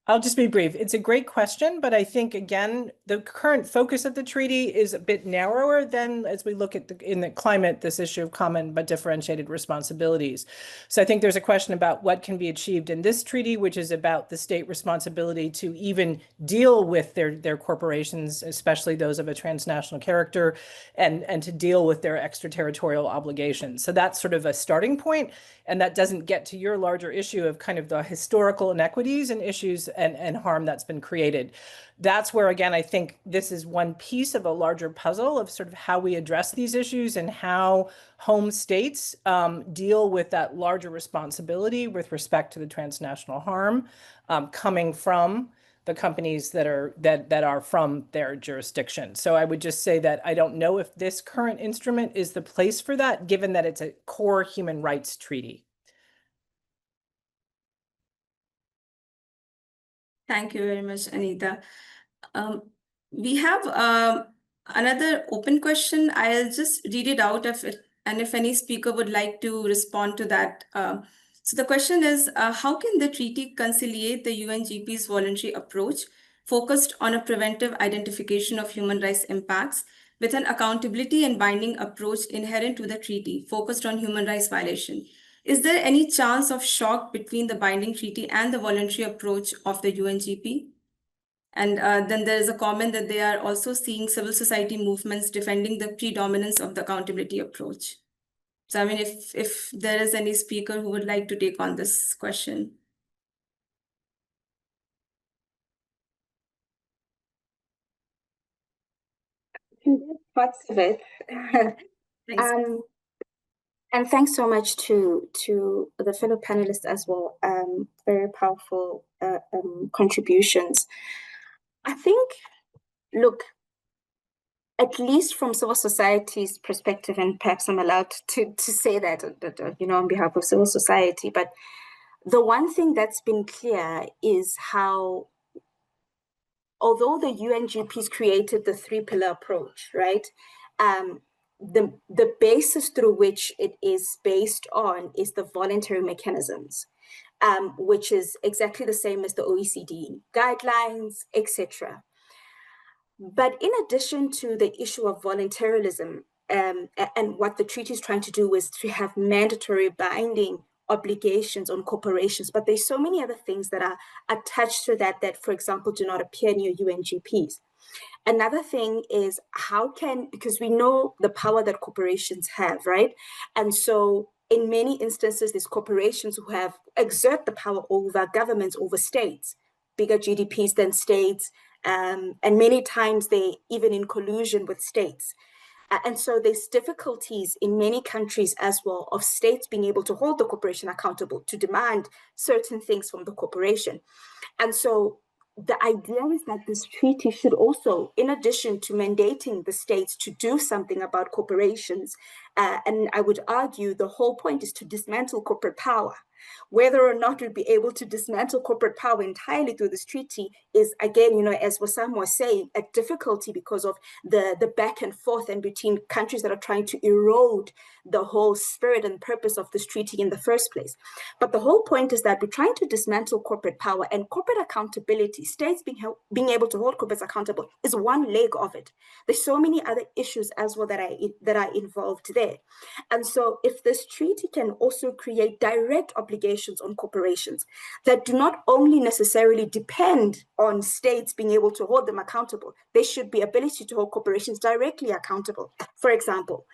I'll just be brief. It's a great question, but I think, again, the current focus of the treaty is a bit narrower than as we look at in the climate, this issue of common but differentiated responsibilities. So I think there's a question about what can be achieved in this treaty, which is about the state responsibility to even deal with their corporations, especially those of a transnational character, and to deal with their extraterritorial obligations. So that's sort of a starting point, and that doesn't get to your larger issue of kind of the historical inequities and issues and harm that's been created. That's where, again, I think this is one piece of a larger puzzle of sort of how we address these issues and how home states deal with that larger responsibility with respect to the transnational harm coming from the companies that are from their jurisdiction. So I would just say that I don't know if this current instrument is the place for that, given that it's a core human rights treaty. Thank you very much, Anita. We have another open question. I'll just read it out of it, and if any speaker would like to respond to that. So the question is, how can the treaty conciliate the UNGP's voluntary approach focused on a preventive identification of human rights impacts with an accountability and binding approach inherent to the treaty focused on human rights violation? Is there any chance of shock between the binding treaty and the voluntary approach of the UNGP? And then there is a comment that they are also seeing civil society movements defending the predominance of the accountability approach. So I mean, if there is any speaker who would like to take on this question. Parts of it. Thanks. And thanks so much to the fellow panelists as well. Very powerful contributions. I think, look, at least from civil society's perspective, and perhaps I'm allowed to say that, on behalf of civil society, but the one thing that's been clear is how, although the UNGP's created the 3-pillar approach, right? the basis through which it is based on is the voluntary mechanisms, which is exactly the same as the OECD guidelines, etc. But in addition to the issue of voluntarism, and what the treaty is trying to do is to have mandatory binding obligations on corporations, but there's so many other things that are attached to that, for example, do not appear in your UNGPs. Another thing is because we know the power that corporations have, right? And so in many instances, these corporations who exert the power over governments, over states, bigger GDPs than states, and many times they even in collusion with states. And so there's difficulties in many countries as well of states being able to hold the corporation accountable, to demand certain things from the corporation. And so the idea is that this treaty should also, in addition to mandating the states to do something about corporations, and I would argue the whole point is to dismantle corporate power. Whether or not we'll be able to dismantle corporate power entirely through this treaty is, again, as Wissam was saying, a difficulty because of the back and forth and between countries that are trying to erode the whole spirit and purpose of this treaty in the first place. But the whole point is that we're trying to dismantle corporate power and corporate accountability. States being able to hold corporates accountable is one leg of it. There's so many other issues as well that are involved there. And so if this treaty can also create direct obligations on corporations that do not only necessarily depend on states being able to hold them accountable, there should be ability to hold corporations directly accountable, for example.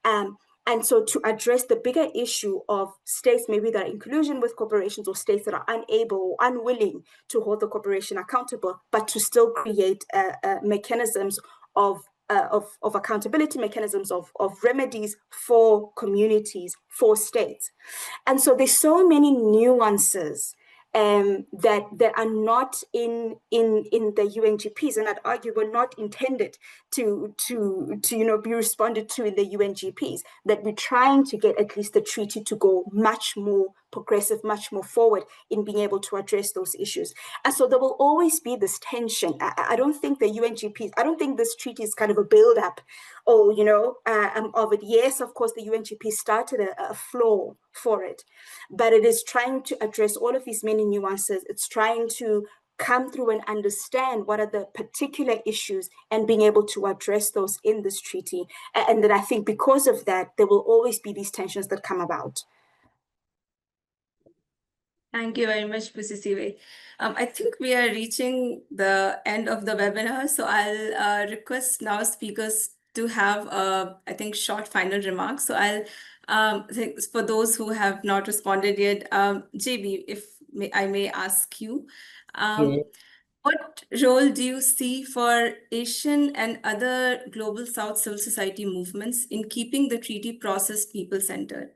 And so to address the bigger issue of states maybe that are in collusion with corporations or states that are unable or unwilling to hold the corporation accountable, but to still create mechanisms of accountability, mechanisms of remedies for communities, for states. And so there's so many nuances that are not in the UNGPs, and I'd argue were not intended to be responded to in the UNGPs, that we're trying to get at least the treaty to go much more progressive, much more forward in being able to address those issues. And so there will always be this tension. I don't think the UNGPs, I don't think this treaty is kind of a build-up of it. Yes, of course, the UNGP started a flaw for it, but it is trying to address all of these many nuances. It's trying to come through and understand what are the particular issues and being able to address those in this treaty. And that I think because of that, there will always be these tensions that come about. Thank you very much, Pusisiwe. I think we are reaching the end of the webinar, so I'll request now speakers to have, I think, short final remarks. So I'll think for those who have not responded yet, JB, if I may ask you, what role do you see for Asian and other global South civil society movements in keeping the treaty process people-centered?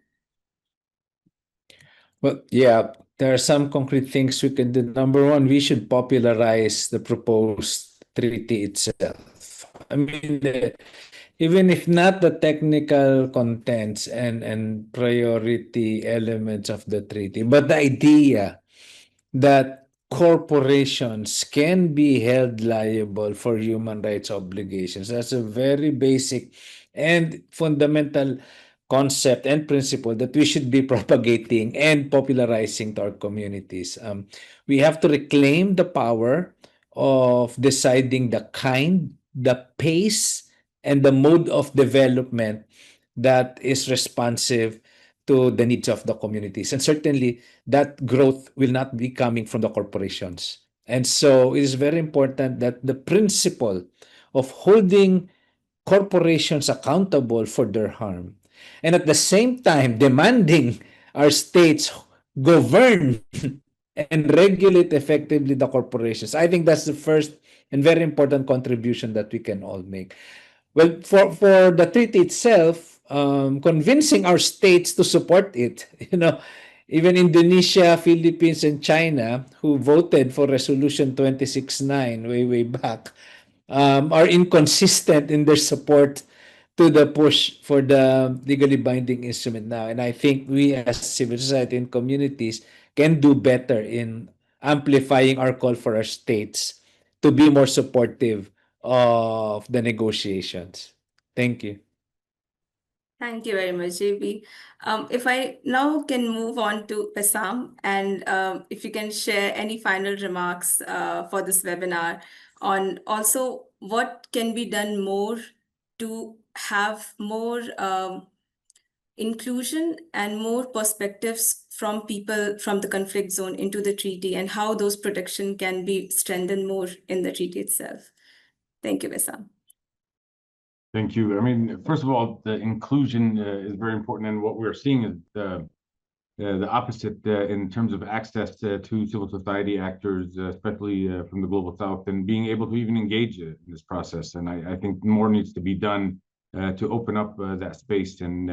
Well, yeah, there are some concrete things we can do. Number one, we should popularize the proposed treaty itself. I mean, even if not the technical contents and priority elements of the treaty, but the idea that corporations can be held liable for human rights obligations. That's a very basic and fundamental concept and principle that we should be propagating and popularizing to our communities. We have to reclaim the power of deciding the kind, the pace, and the mode of development that is responsive to the needs of the communities. And certainly that growth will not be coming from the corporations. And so it is very important that the principle of holding corporations accountable for their harm and at the same time demanding our states govern and regulate effectively the corporations. I think that's the first and very important contribution that we can all make. Well, for the treaty itself, convincing our states to support it, even Indonesia, Philippines, and China, who voted for Resolution 269 way back, are inconsistent in their support to the push for the legally binding instrument now. And I think we as civil society and communities can do better in amplifying our call for our states to be more supportive of the negotiations. Thank you. Thank you very much, JB. If I now can move on to Bassam, and if you can share any final remarks for this webinar on also what can be done more to have more inclusion and more perspectives from people from the conflict zone into the treaty, and how those protection can be strengthened more in the treaty itself. Thank you, Bassam. Thank you. I mean, first of all, the inclusion is very important, and what we're seeing is the opposite in terms of access to civil society actors, especially from the global south, and being able to even engage in this process. And I think more needs to be done to open up that space and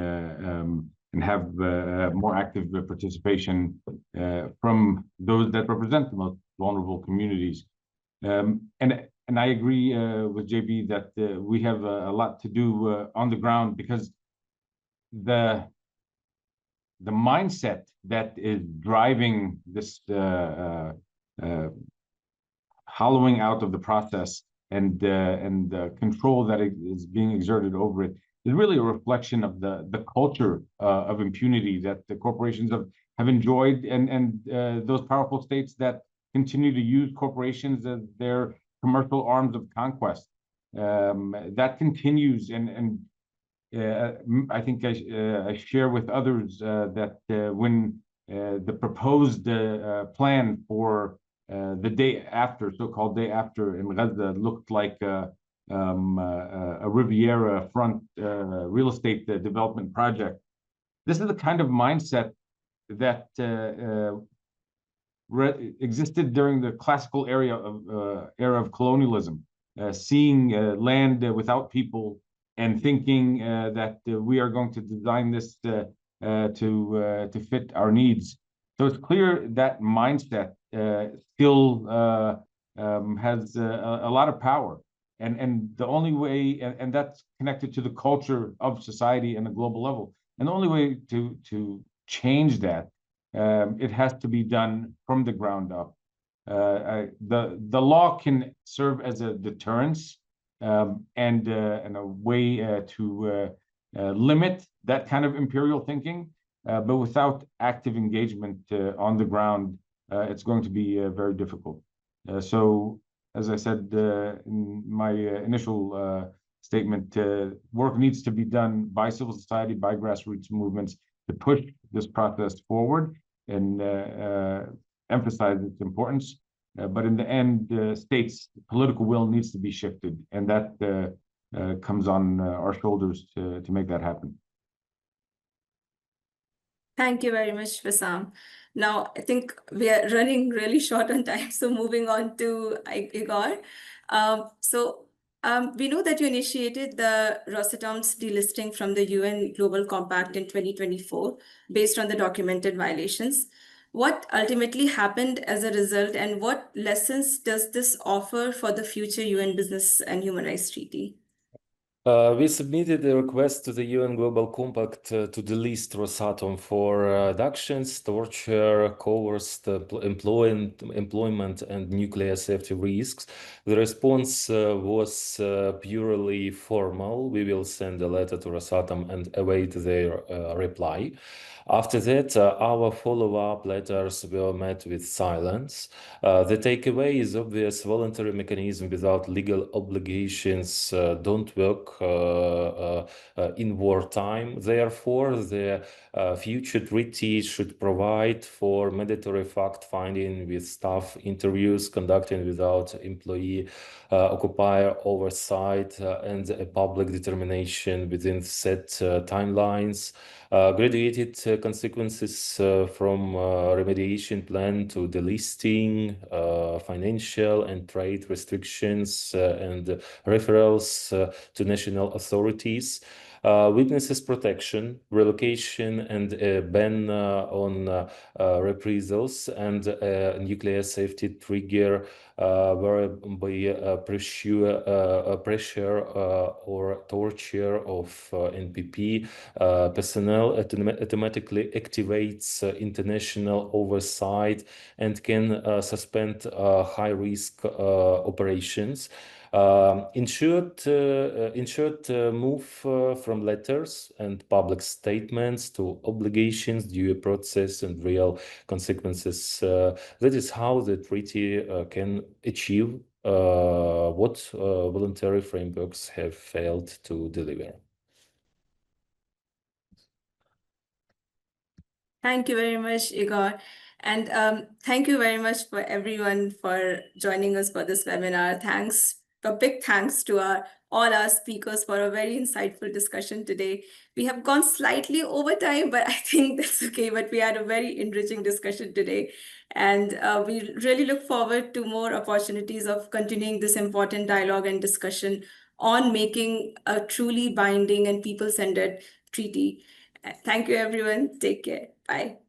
have more active participation from those that represent the most vulnerable communities. And I agree with JB that we have a lot to do on the ground, because the mindset that is driving this hollowing out of the process and the control that is being exerted over it is really a reflection of the culture of impunity that the corporations have enjoyed, and those powerful states that continue to use corporations as their commercial arms of conquest. That continues, and I think I share with others that when the proposed plan for the day after, so-called day after in Gaza, looked like a Riviera front real estate development project. This is the kind of mindset that existed during the classical era of colonialism, seeing land without people and thinking that we are going to design this to fit our needs. So it's clear that mindset still has a lot of power, and the only way, and that's connected to the culture of society and a global level. And the only way to change that, it has to be done from the ground up. The law can serve as a deterrence and a way to limit that kind of imperial thinking, but without active engagement on the ground, it's going to be very difficult. So, as I said in my initial statement, work needs to be done by civil society, by grassroots movements, to push this process forward and emphasize its importance. But in the end, states' political will needs to be shifted, and that comes on our shoulders to make that happen. Thank you very much, Bassam. Now, I think we are running really short on time, so moving on to Igor. We know that you initiated the Rosatom's delisting from the UN Global Compact in 2024 based on the documented violations. What ultimately happened as a result, and what lessons does this offer for the future UN Business and Human Rights Treaty? We submitted a request to the UN Global Compact to delist Rosatom for actions, torture, coerced employment, and nuclear safety risks. The response was purely formal. We will send a letter to Rosatom and await their reply. After that, our follow-up letters were met with silence. The takeaway is obvious: voluntary mechanism without legal obligations don't work in wartime. Therefore, the future treaty should provide for mandatory fact-finding with staff interviews conducted without employee occupier oversight and a public determination within set timelines. Graduated consequences from remediation plan to delisting, financial and trade restrictions, and referrals to national authorities. Witnesses protection, relocation, and a ban on reprisals, and nuclear safety trigger whereby pressure or torture of NPP personnel automatically activates international oversight and can suspend high-risk operations. In short, move from letters and public statements to obligations, due process, and real consequences. That is how the treaty can achieve what voluntary frameworks have failed to deliver. Thank you very much, Igor. And thank you very much for everyone for joining us for this webinar. A big thanks to all our speakers for a very insightful discussion today. We have gone slightly over time, but I think that's okay. But we had a very enriching discussion today. And we really look forward to more opportunities of continuing this important dialogue and discussion on making a truly binding and people-centered treaty. Thank you, everyone. Take care. Bye.